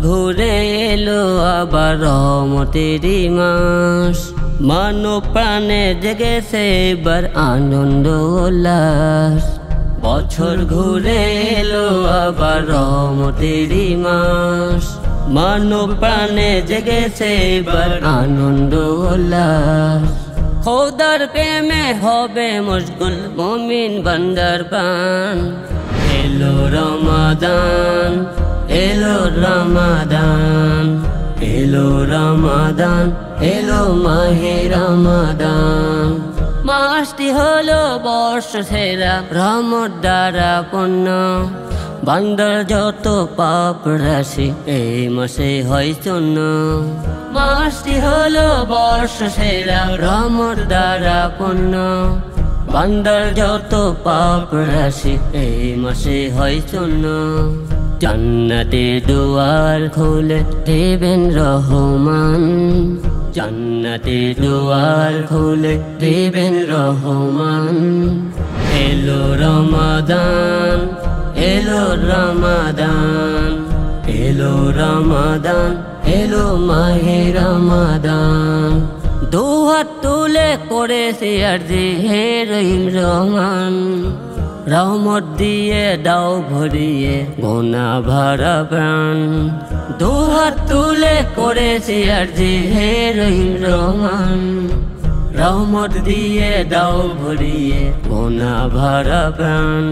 ঘুরে এলো আবার রহমতেরই মাস, মানব প্রাণে জেগেছে এবার আনন্দ উল্লাস। বছর ঘুরে এলো আবার রহমতেরই মাস, মানব প্রাণে জেগেছে এবার আনন্দ উল্লাস। খোদার প্রেমে হবে মশগুল মুমিন বান্দার প্রাণ। এলো রমাদান, এলো রমাদান, এলো রমাদান, এলো মাহে রমাদান। মাসটি হলো বর্ষ সেরা রহমত দ্বারা পূর্ণ, বান্দার যত পাপ রাশি এই মাসে হয় শূন্য। মাসটি হলো বর্ষ সেরা রহমত দ্বারা পূর্ণ, বান্দার যত পাপ রাশি এই মাসে হয় শূন্য। জান্নাতে দুয়ার খুলে দেবেন রহমান, জান্নাতে দুয়ার খুলে দেবেন রহমান। এলো রমাদান, এলো রমাদান, এলো রমাদান, এলো মাহে রমাদান। দুহাত তুলে করেছে আরজি হে রহিম রহমান, রহমত দিয়ে দাও ভরিয়ে গোনা ভরা প্রাণ। দুহাত তুলে করেছে আরজি হে রহিম রহমান, রহমত দিয়ে দাও ভরিয়ে গোনা ভরা প্রাণ।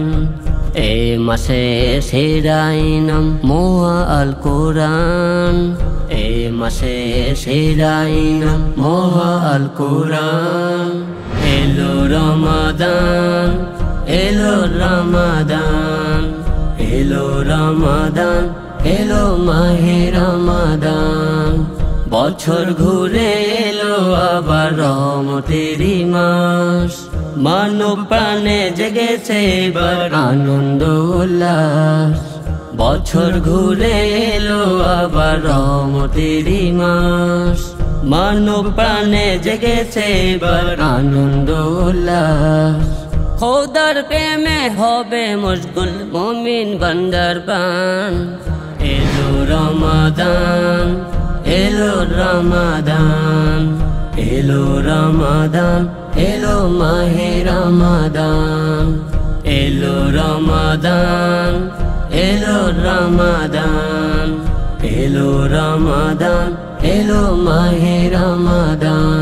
এই মাসে সেরা ইনাম মোয়া আল কোরআন, এই মাসে সেরা ইনাম মোয়া আল কোরআন। এলো রমাদান, এলো রমাদান, এলো রমাদান, এলো মাহে রমাদান। বছর ঘুরে এলো আবার রহমতেরই মাস, মানব প্রাণে জেগেছে এবার আনন্দ উল্লাস। বছর ঘুরে এলো আবার রহমতেরই মাস, মানব প্রাণে জেগেছে এবার আনন্দ উল্লাস। খোদার প্রেমে হবে মশগুল মুমিন বান্দার প্রাণ। এলো রমাদান, এলো রমাদান, এলো রমাদান, এলো মাহে রমাদান। এলো রমাদান, এলো রমাদান, এলো রমাদান, এলো মাহে রমাদান।